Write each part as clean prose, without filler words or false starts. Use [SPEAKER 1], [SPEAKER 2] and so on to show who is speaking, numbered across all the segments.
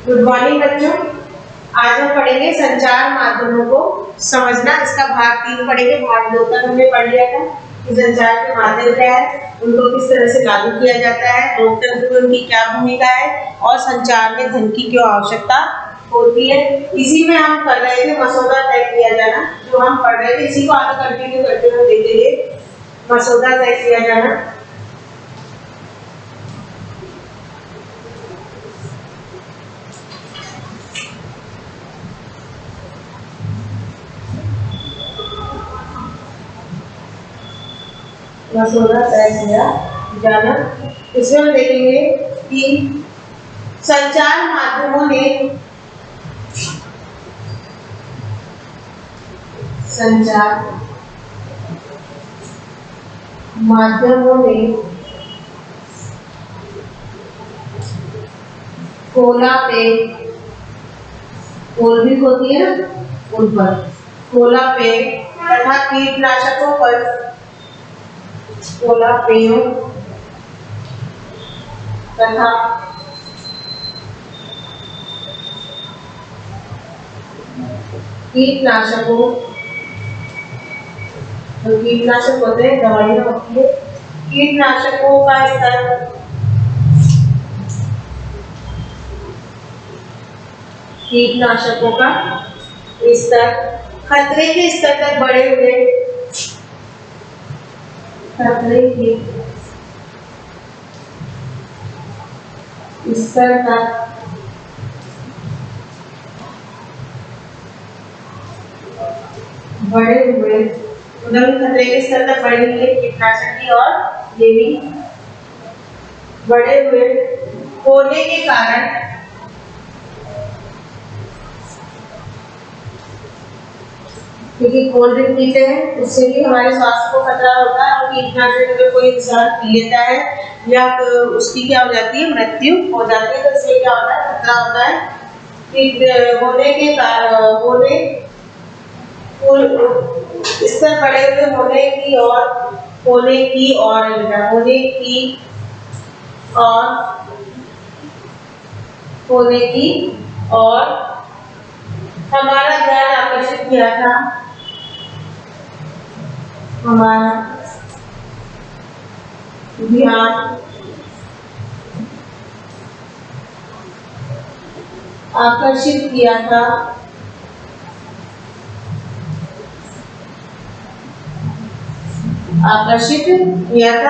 [SPEAKER 1] Good morning बच्चों। आज हम पढ़ेंगे संचार माध्यमों को समझना। इसका भाग 3 पढ़ेंगे। भाग 2 तक हमने पढ़ लिया था कि संचार के माध्यम क्या है, उनको किस तरह से लागू किया जाता है, लोकतंत्र में उनकी क्या भूमिका है और संचार में धन की क्यों आवश्यकता होती है। इसी में हम कर रहे थे मसौदा तय किया जाना। जो हम पढ़ रहे थे इसी को आगे कंटिन्यू करते हुए देखेंगे। मसौदा तय किया जाना। मसौदा तय किया जाना। इसमें हम देखेंगे कि संचार माध्यमों ने कोला पे, कोल भी होती है ना, उन पर कोला पे तथा कीटनाशकों पर, कोला पेयों तथा कीटनाशकों, तो कीटनाशक होते हैं, दवाइयां होती है, कीटनाशकों का स्तर, कीटनाशकों का स्तर खतरे के स्तर तक बढ़े हुए, खतरे के स्तर तक बढ़े हुए, उधर खतरे के स्तर तक बढ़े हुए कीटनाशक की और ये भी बढ़े हुए होने के कारण क्योंकि कोल्ड ड्रिंक पीते हैं उससे भी हमारे स्वास्थ्य को खतरा होता है और कीटनाशक अगर कोई इंसान पी लेता है या उसकी क्या हो जाती है, मृत्यु हो जाती है। तो इससे क्या होता है, खतरा होता है कि होने के कारण स्तर बढ़े हुए होने की और हमारा ध्यान आकर्षित किया था, हमारा ध्यान आकर्षित किया था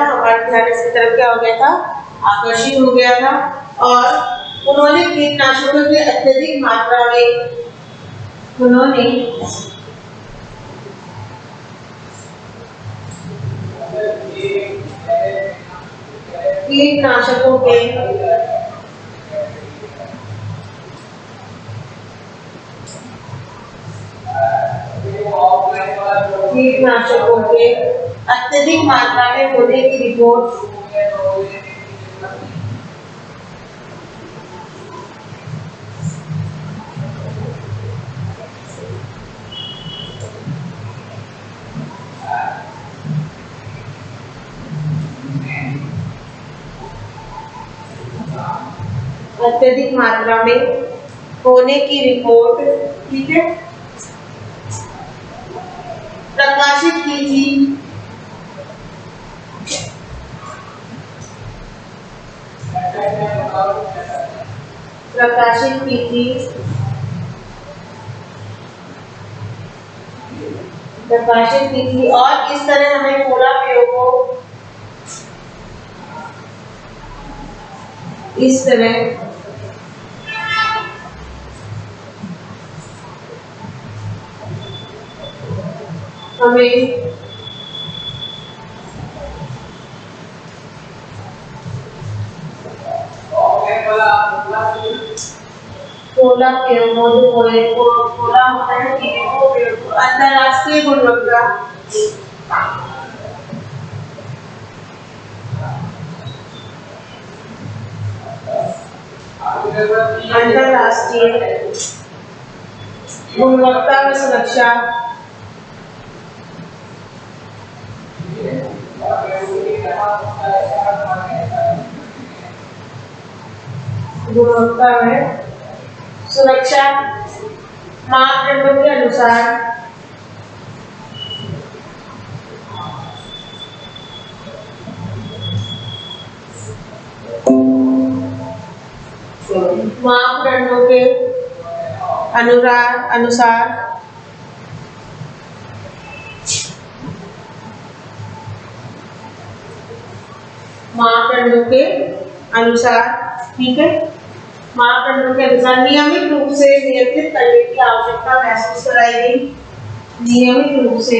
[SPEAKER 1] हमारा ध्यान इसकी तरफ क्या हो गया था, आकर्षित हो गया था। और उन्होंने कीटनाशकों की अत्यधिक मात्रा में कीटनाशकों के अत्यधिक मात्रा में होने की रिपोर्ट ठीक है, प्रकाशित की थी। और इस तरह हमें कोला पेयों को इस तरह हमें कोला पेयों कोला होता है अंतरराष्ट्रीय गुणवत्ता, अंतरराष्ट्रीय गुणवत्ता व सुरक्षा गुणवत्ता में सुरक्षा मापदंडों के अनुसार मापदंडों के अनुसार मापदंडों के अनुसार, ठीक है, मापदंडों के अनुसार नियमित रूप से नियंत्रित करने की आवश्यकता महसूस कराई गई। नियमित रूप से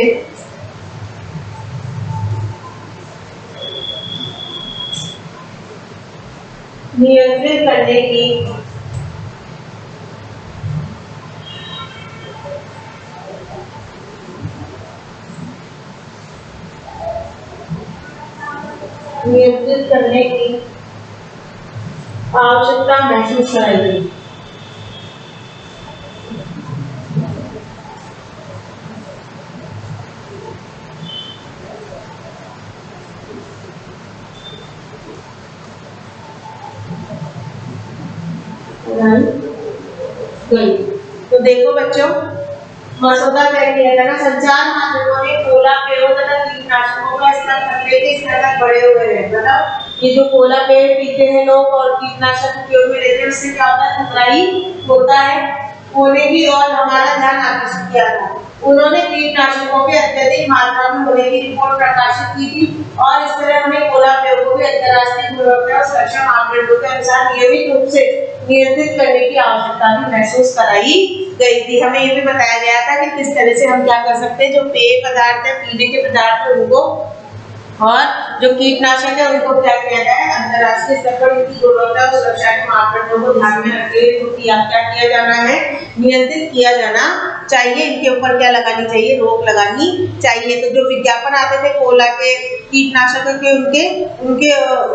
[SPEAKER 1] नियंत्रित करने की आवश्यकता महसूस कराई गई। तो देखो बच्चों, मसौदा तय किया था ना, संचार माध्यमों ने कोला पेयों तथा कीटनाशकों का स्तर खतरे के स्तर तक बढ़े हुए हैं। मतलब ये जो कोला पेय पीते हैं लोग और कीटनाशक उपयोग में लेते हैं, उससे क्या होता है, खतरा ही होता है। होने की और हमारा ध्यान आकर्षित किया था। उन्होंने कीटनाशकों के अत्यधिक मात्रा में होने की रिपोर्ट प्रकाशित की थी और इस तरह हमें कोला पेय को भी अंतर्राष्ट्रीय गुणवत्ता और सुरक्षा मापदंडों के अनुसार नियमित रूप से नियंत्रित करने की आवश्यकता भी महसूस कराई गई थी। हमें ये भी बताया गया था कि किस तरह से हम क्या कर सकते हैं, जो पेय पदार्थ है, पीने के पदार्थ है, उनको और जो कीटनाशक है उनको क्या किया जाए, अंतर्राष्ट्रीय स्तर पर उनकी गुणवत्ता और सुरक्षा के मापदंडों को ध्यान में रखते हुए क्या किया जाना है, नियंत्रित किया जाना चाहिए। इनके ऊपर क्या लगानी चाहिए, रोक लगानी चाहिए। तो जो विज्ञापन आते थे कोला के, कीटनाशकों के,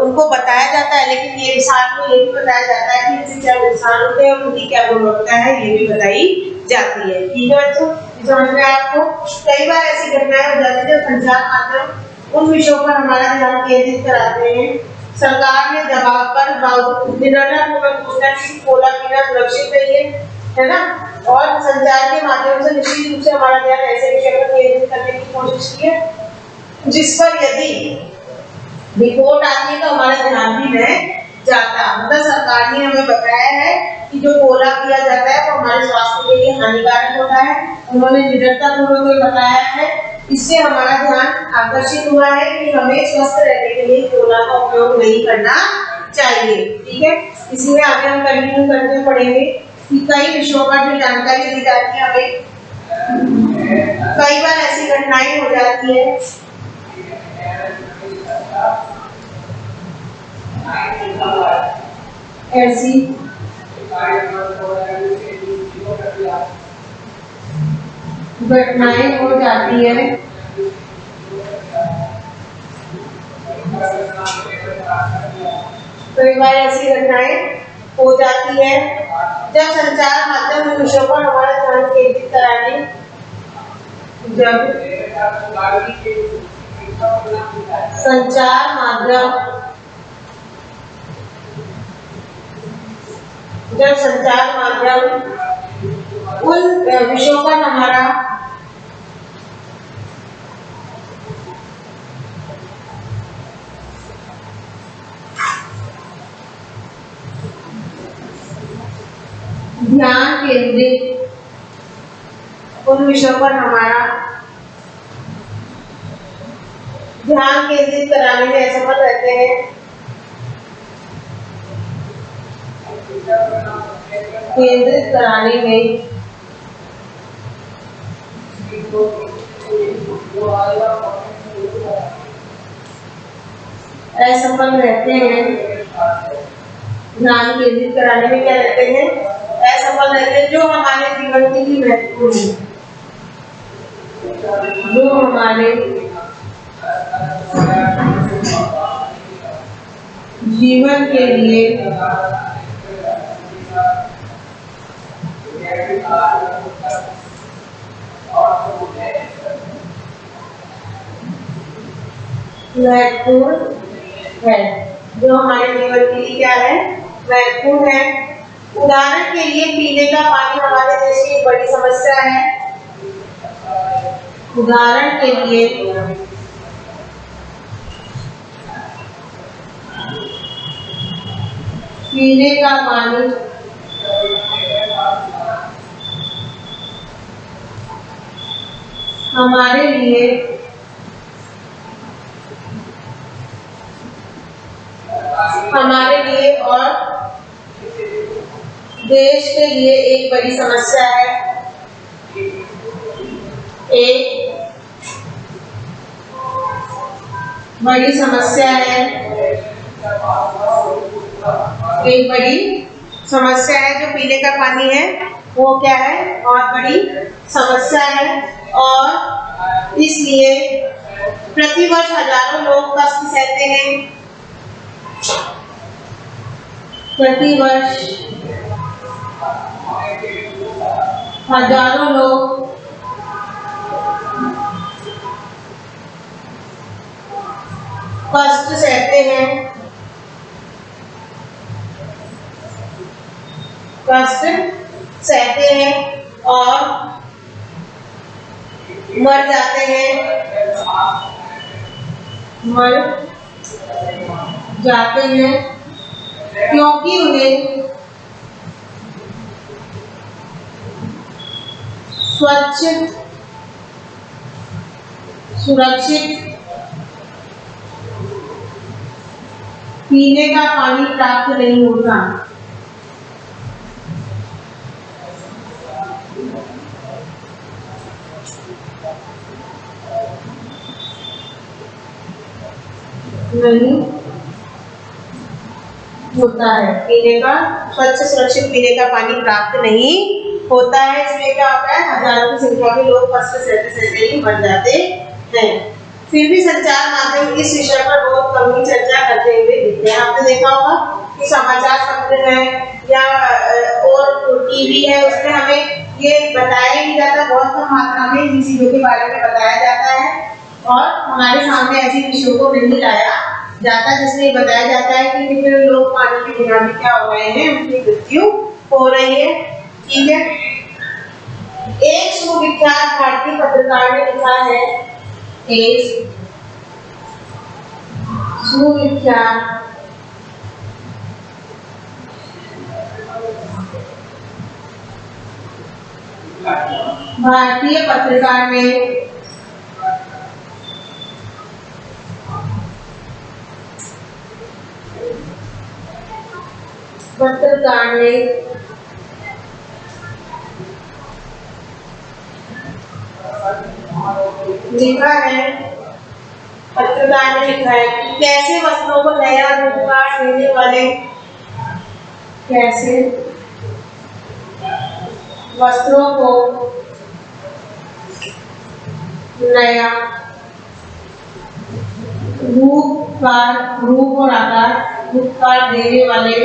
[SPEAKER 1] उनको बताया जाता है, लेकिन ये साथ में ये भी बताया जाता है कि इनसे क्या नुकसान होते हैं और उनकी क्या गुणवत्ता है, ये भी बताई जाती है। ठीक है बच्चों, समझ में आपको? कई बार ऐसी घटनाएं हो जाती है, संचार माध्यम उन विषयों पर हमारा ध्यान केंद्रित कराते हैं। सरकार ने दबाव पर निरंतरपूर्वक घोषणा की कोला पीना सुरक्षित है ना, और संचार के माध्यम से निश्चित रूप से हमारा ध्यान ऐसे विषय पर केंद्रित करने की कोशिश की है जिस पर यदि रिपोर्ट आती है तो हमारा ध्यान भी नहीं जाता। मतलब सरकार ने हमें बताया है कि जो कोला पिया जाता है वो हमारे स्वास्थ्य के लिए हानिकारक होता है। उन्होंने निरंतरपूर्वक बताया है, इससे हमारा ध्यान आकर्षित हुआ है कि हमें स्वस्थ रहने के लिए कोला का उपयोग नहीं करना चाहिए। ठीक है, इसी में आगे हम कंटिन्यू करते पढ़ेंगे कि कई विषयों पर जो जानकारी दी जाती है हमें, कई बार ऐसी घटनाएं हो जाती है ऐसी घटनाएं हो जाती है कई बार ऐसी घटनाएं हो जाती है जब संचार माध्यम विषयों पर हमारा ध्यान केंद्रित कराने जब संचार माध्यम उन विषयों पर हमारा ध्यान केंद्रित उन विषयों पर हमारा ध्यान केंद्रित कराने में असफल रहते हैं, केंद्रित कराने में असफल रहते हैं। ध्यान केंद्रित कराने में क्या रहते हैं, असफल रहते हैं। जो हमारे जीवन के लिए महत्वपूर्ण है, जो हमारे जीवन के लिए महत्वपूर्ण है, जो हमारे जीवन के लिए क्या है, महत्वपूर्ण है। उदाहरण के लिए पीने का पानी हमारे देश की एक बड़ी समस्या है। उदाहरण के लिए पीने का पानी हमारे लिए और देश के लिए एक बड़ी समस्या है। एक बड़ी समस्या है। एक बड़ी समस्या है जो पीने का पानी है वो क्या है, बहुत बड़ी समस्या है। और इसलिए प्रतिवर्ष हजारों लोग कष्ट सहते हैं। प्रतिवर्ष हजारों लोग कष्ट सहते हैं। कष्ट सहते हैं और मर जाते हैं। मर जाते हैं क्योंकि उन्हें स्वच्छ, सुरक्षित पीने का पानी प्राप्त नहीं होता। नहीं होता है, पीने का स्वच्छ सुरक्षित पीने का पानी प्राप्त नहीं होता है। इसमें क्या होता है, हजारों की संख्या में लोग कष्ट सहते सहते ही मर जाते हैं। फिर भी संचार माध्यम इस विषय पर बहुत कम ही चर्चा करते हुए दिखते हैं। आपने देखा होगा कि समाचार पत्र है या और टीवी है, उसमें हमें ये बताया नहीं जाता, बहुत कम मात्रा में इन चीजों के बारे में बताया जाता है और हमारे सामने ऐसे विषयों को नहीं लाया जाता जिसमें बताया जाता है कि कितने लोग पानी के बिना भी क्या हो रहे हैं, उनकी मृत्यु हो रही है। ठीक है, एक सुविख्यात भारतीय पत्रकार ने लिखा है, एक सुविख्यात भारतीय पत्रकार ने लिखा है, पत्रकार ने लिखा है कि कैसे वस्त्रों को नया रूपकार देने वाले, कैसे वस्त्रों को नया रूप और आकार रूपकार देने वाले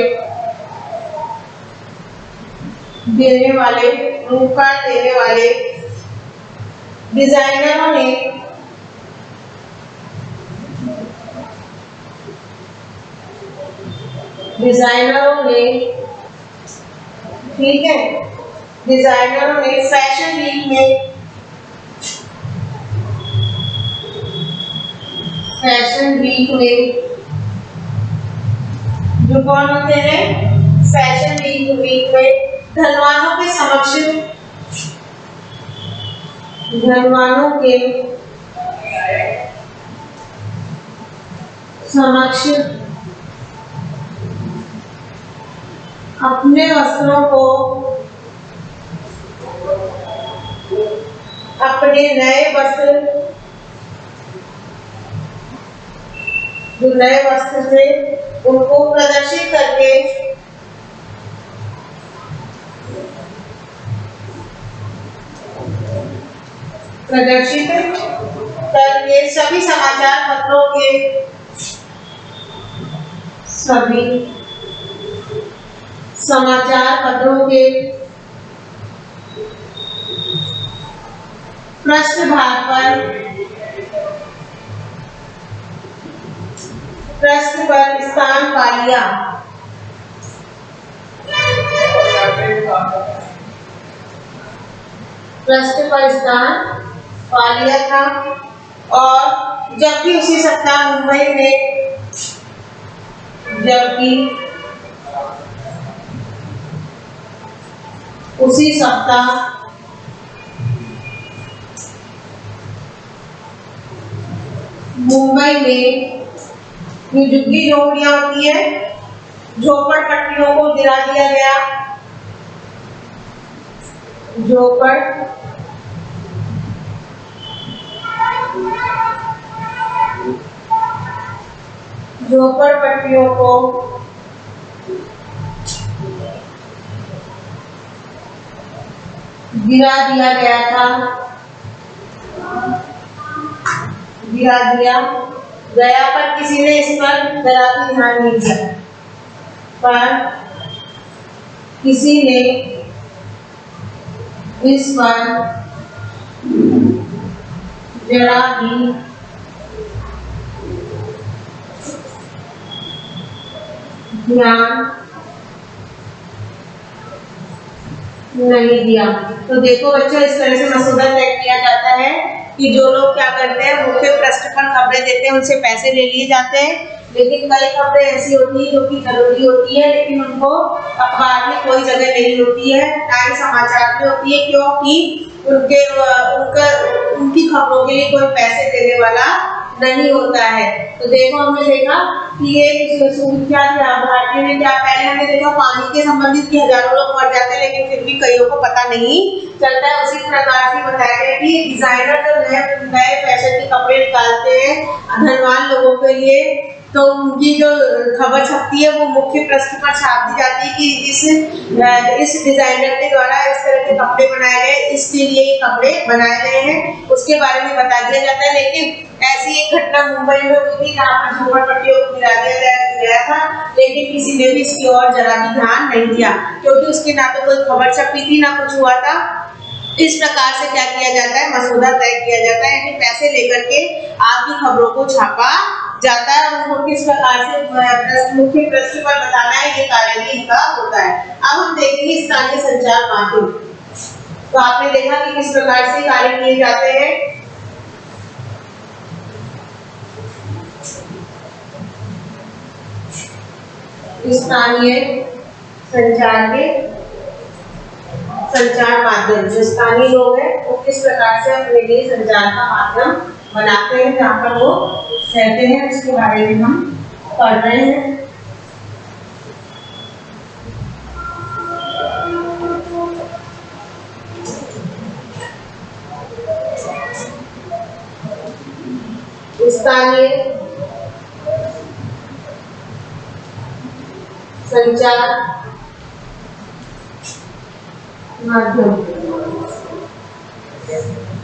[SPEAKER 1] डिजाइनरों ने ठीक है, डिजाइनरों ने फैशन वीक में जो कौन होते हैं, फैशन वीक में धनवानों के समक्ष अपने वस्त्रों को, अपने नए वस्त्र थे उनको प्रदर्शित करके सभी समाचार पत्रों के पृष्ठ पर स्थान पा लिया। पृष्ठ पर स्थान पा लिया था। और जबकि उसी सप्ताह मुंबई में उसी सप्ताह मुंबई में जो झुग्गी झोपड़ियां होती है, झोपड़पट्टियों को गिरा दिया गया। झोपड़पट्टियों को गिरा दिया गया था। गिरा दिया गया पर किसी ने इस पर जरा भी ध्यान नहीं दिया। पर किसी ने इस पर जरा भी ध्यान नहीं दिया। तो देखो बच्चों, इस तरह से मसौदा तय किया जाता है कि जो लोग क्या करते हैं, मुख्य पृष्ठ पर खबरें देते हैं, उनसे पैसे ले लिए जाते हैं। लेकिन कई खबरें ऐसी होती है जो कि जरूरी होती है, लेकिन उनको अखबार में कोई जगह नहीं होती है, ना ही समाचार में होती है, क्योंकि उनकी खबरों के लिए कोई पैसे देने वाला नहीं होता है। तो देखो, हमने देखा कि ये क्या था, भारतीय ने क्या, पहले हमने देखा पानी के संबंधित कि हजारों लोग मर जाते हैं, लेकिन फिर भी कईयों को पता नहीं चलता है। उसी प्रकार से बताया गया कि डिजाइनर जो नए फैशन के कपड़े निकालते हैं धनवान लोगों के लिए, तो उनकी जो खबर छपती है वो मुख्य पृष्ठ पर छाप दी जाती है कि इस डिजाइनर के द्वारा इस तरह के कपड़े बनाए गए, इसके लिए ये कपड़े बनाए गए हैं, उसके बारे में बता दिया जाता है। लेकिन ऐसी एक घटना मुंबई में हुई थी जहाँ पर झोपड़पट्टियों को गिरा दिया गया था, लेकिन किसी ने भी इसकी ओर जरा भी ध्यान नहीं दिया, क्योंकि उसकी ना तो कोई खबर छपी थी, ना कुछ हुआ था। इस प्रकार से क्या किया जाता है, मसौदा तय किया जाता है, यानी पैसे लेकर के आपकी खबरों को छापा जाता है। उनको किस प्रकार से मुख्य पृष्ठ पर बताना है, ये कार्य भी इनका होता है। अब हम देखेंगे स्थानीय संचार माध्यम। तो आपने देखा कि किस प्रकार से कार्य किए जाते हैं। स्थानीय संचार माध्यम, जो स्थानीय लोग हैं वो किस प्रकार से अपने लिए संचार का माध्यम बनाते हैं, जहाँ पर वो रहते हैं, उसके बारे में हम पढ़ रहे हैं। स्थानीय संचार माध्यम,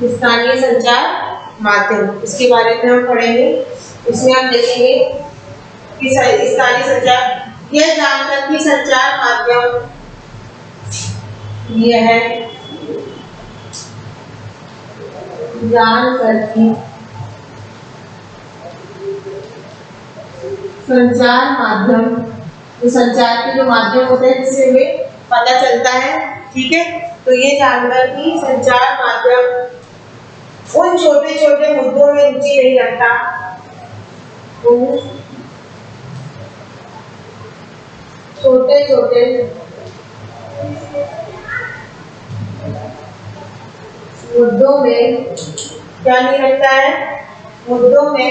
[SPEAKER 1] स्थानीय संचार माध्यम, इसके बारे में हम पढ़ेंगे। इसमें हम देखेंगे कि स्थानीय संचार, यह जानकर कि संचार माध्यम यह है, जानकर कि संचार माध्यम, तो संचार के जो माध्यम होते हैं जिससे हमें पता चलता है, ठीक है। तो ये जानकर कि संचार माध्यम उन छोटे छोटे मुद्दों में रुचि नहीं रखता, छोटे छोटे मुद्दों में क्या नहीं रखता है, मुद्दों में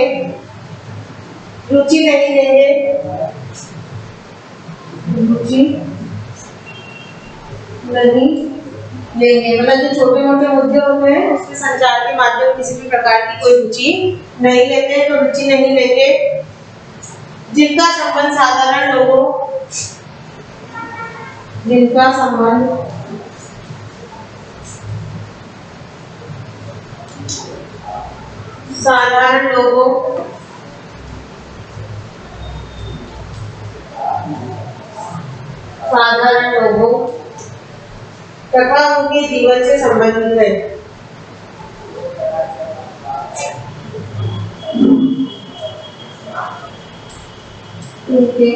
[SPEAKER 1] रुचि नहीं लेंगे, रुचि नहीं लेंगे। मतलब जो छोटे मोटे मुद्दे होते हैं उसके संचार के माध्यम किसी भी प्रकार की कोई रुचि नहीं लेते हैं। तो रुचि नहीं लेंगे जिनका संबंध साधारण लोगों, जिनका संबंध साधारण लोगों तथा उनके जीवन से संबंधित है। उनके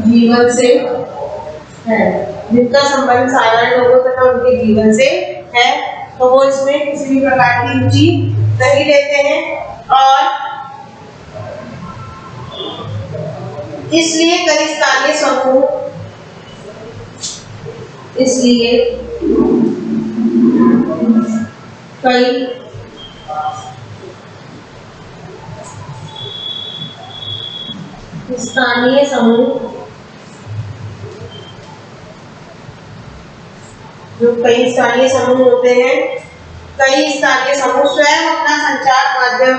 [SPEAKER 1] जीवन से है, जिनका संबंध साधारण लोगों तथा उनके जीवन से है, तो वो इसमें किसी भी प्रकार की रुचि नहीं लेते हैं और इसलिए कई स्थानीय समूह जो कई स्थानीय समूह होते हैं, कई स्थानीय समूह स्वयं अपना संचार माध्यम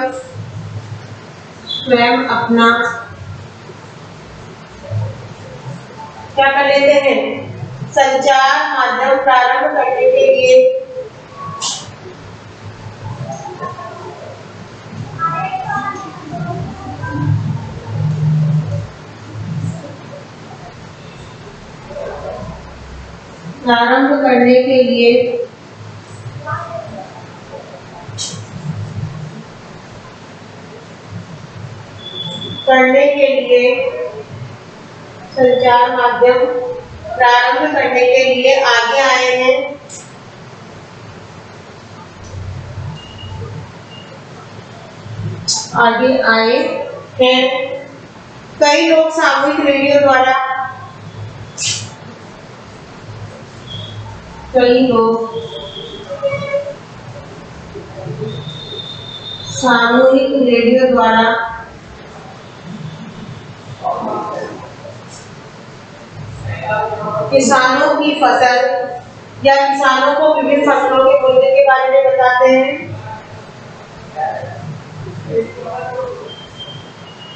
[SPEAKER 1] क्या कर लेते हैं, संचार माध्यम प्रारंभ करने के लिए संचार माध्यम प्रारंभ करने के लिए आगे आए हैं। कई लोग सामूहिक रेडियो द्वारा किसानों की फसल या किसानों को विभिन्न फसलों के मूल्य के बारे में बताते हैं।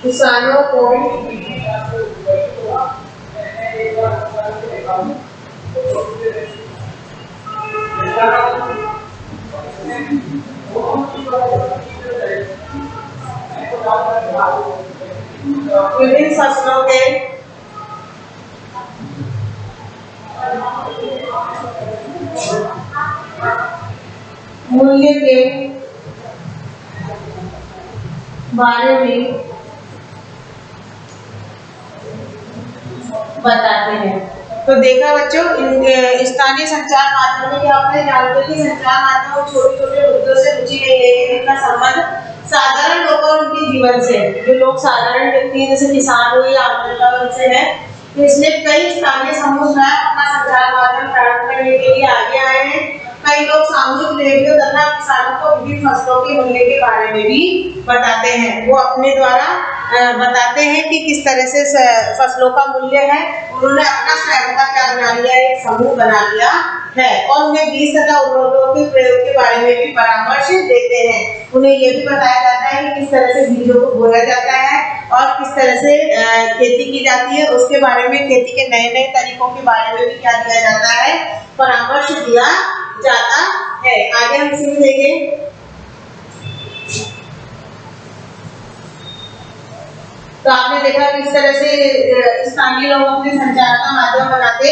[SPEAKER 1] किसानों को विभिन्न फसलों के मूल्य के बारे में बताते हैं। तो देखा बच्चों, स्थानीय संचार माध्यम में क्या होता है, जानते हैं कि संचार माध्यम छोटे छोटे मुद्दों से रुचि नहीं लेते, जिनका संबंध साधारण लोगों और उनके जीवन से, जो लोग साधारण व्यक्ति हैं जैसे किसान हो या आमजनता से है, तो इसलिए कई स्थानीय समूह अपना संचार माध्यम प्रारंभ करने के लिए आगे आए हैं। कई लोग सामूहिक रेडियो तथा किसानों को विभिन्न फसलों के मूल्य के बारे में भी बताते हैं। वो अपने द्वारा बताते हैं कि किस तरह से फसलों का मूल्य है। उन्होंने अपना स्वयं का क्या बना लिया, एक समूह बना लिया है और उन्हें बीज तथा उर्वरकों के प्रयोग के बारे में भी परामर्श देते हैं। उन्हें यह भी बताया जाता है कि किस तरह से बीजों को बोया जाता है और किस तरह से खेती की जाती है, उसके बारे में, खेती के नए नए तरीकों के बारे में भी क्या दिया जाता है, परामर्श दिया जाता है। आगे हम सीखेंगे। तो आपने देखा किस तरह से स्थानीय लोग अपने संचार का माध्यम बनाते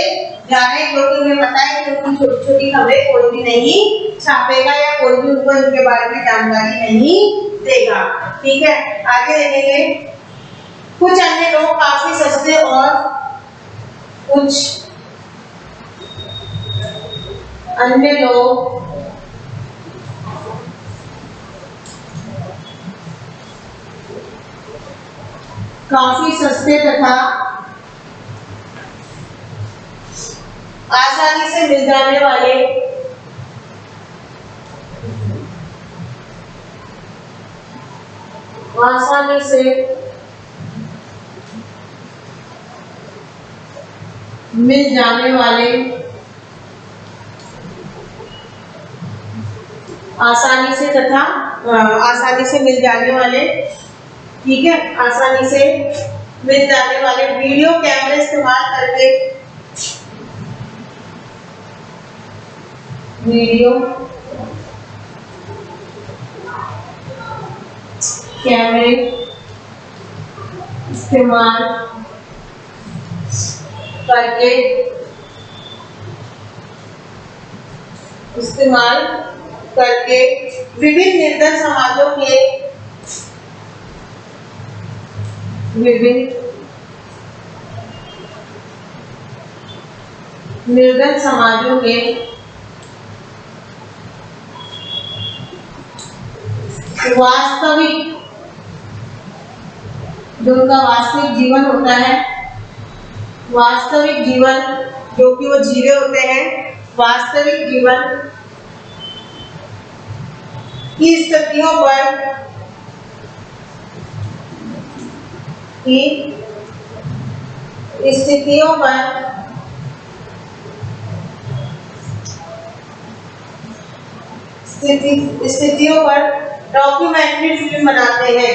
[SPEAKER 1] जा रहे हैं, क्योंकि उन्हें पता है कि उनकी छोटी छोटी खबरें कोई भी नहीं छापेगा या कोई भी उनको इनके बारे में जानकारी नहीं देगा। ठीक है, आगे देखेंगे। कुछ अन्य लोग काफी सस्ते और कुछ अन्य लोग काफी सस्ते तथा आसानी से मिल जाने वाले आसानी से मिल जाने वाले ठीक है, आसानी से मिल जाने वाले वीडियो कैमरे इस्तेमाल करके इस्तेमाल करके विभिन्न निर्धन समाजों के निर्धन समाजों के वास्तविक, जो उनका वास्तविक जीवन होता है, वास्तविक जीवन जो कि वो जी रहे होते हैं, वास्तविक जीवन की स्थितियों पर डॉक्यूमेंट्री फिल्म बनाते हैं।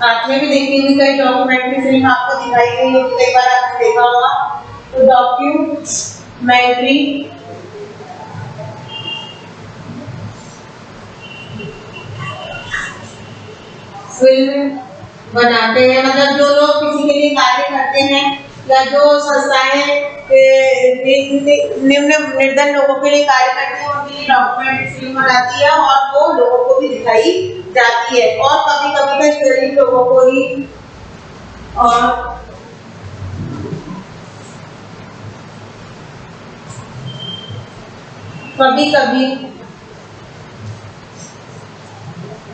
[SPEAKER 1] आपने भी देखी हुई कई डॉक्यूमेंट्री फिल्म आपको दिखाई गई होगी, कई बार आपने देखा होगा। तो डॉक्यूमेंट्री फिल्म बनाते हैं, मतलब जो लोग किसी के लिए कार्य करते हैं या जो संस्थाएं निम्न निर्धन लोगों के लिए कार्य करती है, उनके लिए डॉक्यूमेंट्री फिल्म बनाती है और वो लोगों को भी दिखाई जाती है। और कभी कभी तो गरीब लोगों को ही, और कभी कभी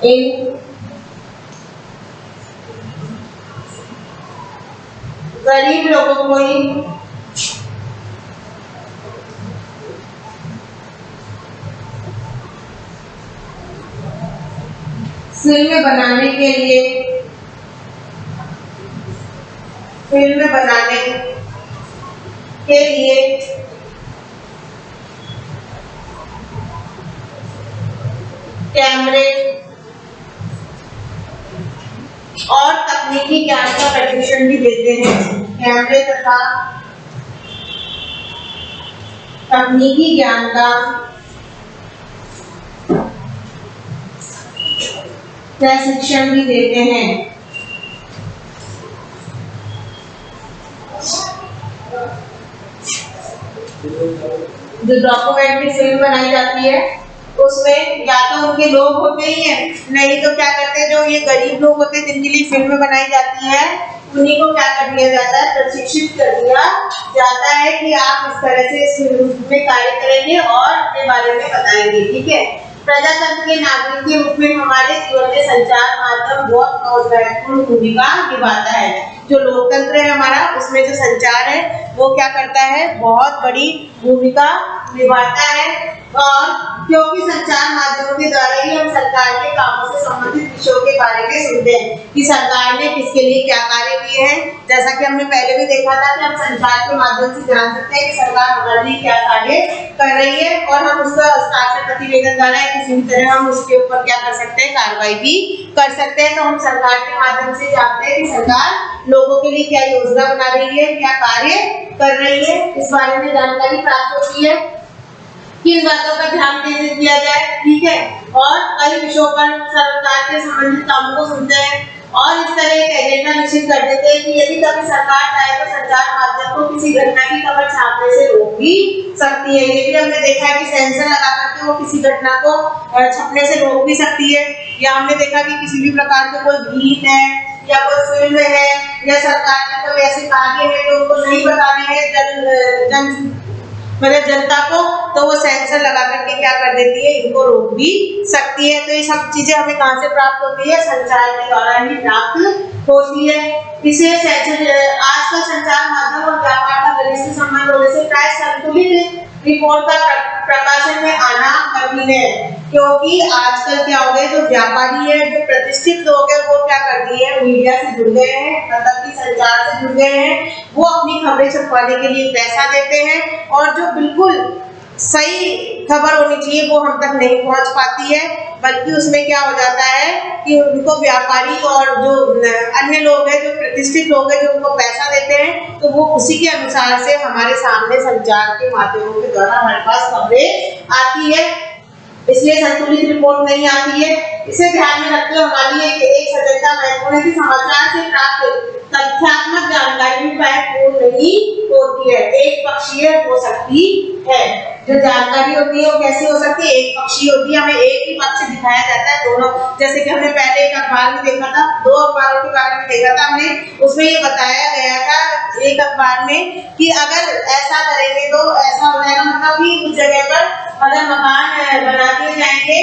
[SPEAKER 1] इन गरीब लोगों को ही फिल्में बनाने के लिए कैमरे और तकनीकी ज्ञान का प्रशिक्षण भी देते हैं। कैमरे तथा तकनीकी ज्ञान का प्रशिक्षण भी देते हैं। जो डॉक्यूमेंट्री फिल्म बनाई जाती है उसमें या तो उनके लोग होते ही हैं, नहीं तो क्या करते हैं, जो ये गरीब लोग होते हैं जिनके लिए फिल्में बनाई जाती है, उन्हीं को क्या कर दिया जाता है, प्रशिक्षित कर दिया जाता है कि आप इस तरह से इस फिल्म में कार्य करेंगे और अपने बारे में बताएंगे। ठीक है। प्रजातंत्र के नागरिक के रूप में हमारे जीवन में संचार माध्यम बहुत महत्वपूर्ण भूमिका निभाता है। जो लोकतंत्र है हमारा, उसमें जो संचार है वो क्या करता है, बहुत बड़ी भूमिका निभाता है। और क्योंकि संचार माध्यमों के द्वारा ही हम सरकार के कामों से संबंधित विषयों के बारे में सुनते हैं कि सरकार ने किसके लिए क्या कार्य किए हैं। जैसा कि हमने पहले भी देखा था कि हम संचार के माध्यम से जान सकते हैं कि सरकार हमारे लिए क्या कार्य कर रही है और हम उसका हस्ताक्षर प्रतिवेदन द्वारा किसी भी तरह हम उसके ऊपर क्या कर सकते हैं, कार्रवाई भी कर सकते हैं। तो हम सरकार के माध्यम से जानते हैं कि सरकार लोगों के लिए क्या योजना बना रही है, क्या कार्य कर रही है, इस बारे में जानकारी प्राप्त होती है। किन बातों पर ध्यान केंद्रित किया जाए, ठीक है, और कई विषयों पर सरकार के संबंधित कामों को सुनते हैं और इस तरह एक एजेंडा निश्चित कर देते हैं कि यदि कभी सरकार चाहे तो संचार माध्यम को किसी घटना की खबर छापने से रोक भी सकती है। ये भी हमने देखा है कि सेंसर लगा करके वो किसी घटना को छपने से रोक भी सकती है। या हमने देखा कि किसी भी प्रकार के कोई गीत है या कोई फिल्म है या सरकार के कोई ऐसे कार्य है जो उनको नहीं बताने हैं मतलब जनता को, तो वो सेंसर लगा करके क्या कर देती है, इनको रोक भी सकती है। तो ये सब चीजें हमें कहाँ से प्राप्त होती है, संचार के द्वारा ही प्राप्त होती है। इसे आजकल संचार माध्यम और व्यापार का घनिष्ठ संबंध होने से प्राय संतुलित रिपोर्ट का प्रकाशन में आना कठिन है, क्योंकि आजकल क्या हो गया, जो व्यापारी है, जो प्रतिष्ठित लोग हैं, वो क्या कर दिए हैं, मीडिया से जुड़ गए हैं, मतलब कि संचार से जुड़ गए हैं। वो अपनी खबरें छपवाने के लिए पैसा देते हैं और जो बिल्कुल सही खबर होनी चाहिए वो हम तक नहीं पहुंच पाती है, बल्कि उसमें क्या हो जाता है कि उनको व्यापारी और जो अन्य लोग हैं, जो प्रतिष्ठित लोग हैं, जो उनको पैसा देते हैं, तो वो उसी के अनुसार से हमारे सामने संचार के माध्यमों के द्वारा हमारे पास खबरें आती है। इसलिए संतुलित रिपोर्ट नहीं आती है। इसे ध्यान में रखते हुए हमारे लिए एक सजगता महत्वपूर्ण है कि समाचार से प्राप्त तथ्यात्मक जानकारी भी महत्वपूर्ण नहीं होती है, एक पक्षीय हो सकती है। जो जानकारी होती है वो कैसी हो सकती है, एक पक्षीय होती है, हमें एक ही पक्ष दिखाया जाता है दोनों। जैसे कि हमने पहले एक अखबार में देखा था, 2 अखबारों के बारे में देखा था हमने, उसमें ये बताया गया था एक अखबार में कि अगर ऐसा करेंगे तो ऐसा हो जाएगा, मतलब कि उस जगह पर अगर मकान बना दिए जाएंगे,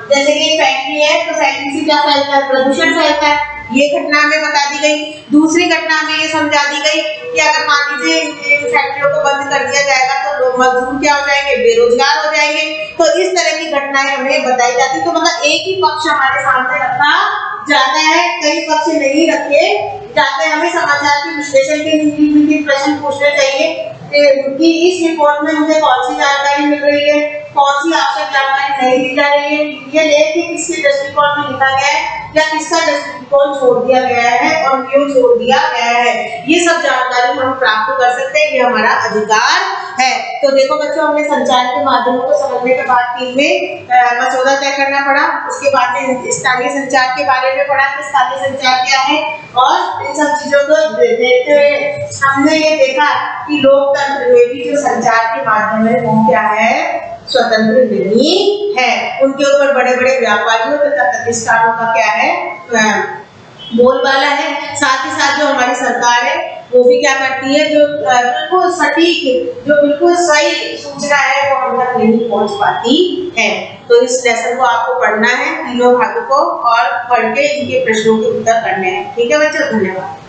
[SPEAKER 1] जैसे कि एक फैक्ट्री है तो फैक्ट्री से क्या फैलता है, प्रदूषण फैलता है, ये घटना हमें बता दी गई। दूसरी घटना हमें ये समझा दी गई कि अगर मान लीजिए इन फैक्ट्रियों को बंद कर दिया जाएगा तो लोग मजदूर क्या हो जाएंगे, बेरोजगार हो जाएंगे। तो इस तरह की घटनाएं हमें बताई जाती, तो मतलब एक ही पक्ष हमारे सामने रखा जाता है, कई पक्ष नहीं रखे जाते। हमें समाचार के विश्लेषण के लिए प्रश्न पूछने चाहिए कि इस रिपोर्ट में मुझे कौन सी जानकारी मिल रही है, कौन सी आवश्यक जानकारी नहीं दी जा रही है, ये लेख किसके दृष्टिकोण में लिखा गया है या किसका दृष्टिकोण छोड़ दिया गया है और क्यों छोड़ दिया गया है, ये सब जानकारी हम प्राप्त कर सकते हैं, ये हमारा अधिकार है। तो देखो बच्चों, हमने संचार के माध्यमों को समझने के बाद 3 में मसौदा तय करना पड़ा, उसके बाद में स्थानीय संचार के बारे में पढ़ा कि स्थानीय संचार क्या है, और इन सब चीजों को देखते हुए हमने ये देखा कि लोकतंत्र में भी जो संचार के माध्यम है वो क्या है, स्वतंत्र नहीं है, उनके ऊपर बड़े बड़े व्यापारियों तथा प्रतिष्ठानों का क्या है, बोलबाला है। साथ ही साथ जो हमारी सरकार है वो भी क्या करती है, जो बिल्कुल सटीक, जो बिल्कुल सही सूचना है वो हम तक नहीं पहुंच पाती है। तो इस लेसन को आपको पढ़ना है, तीनों भागों को, और पढ़ के इनके प्रश्नों के उत्तर करने हैं। ठीक है बच्चों, धन्यवाद।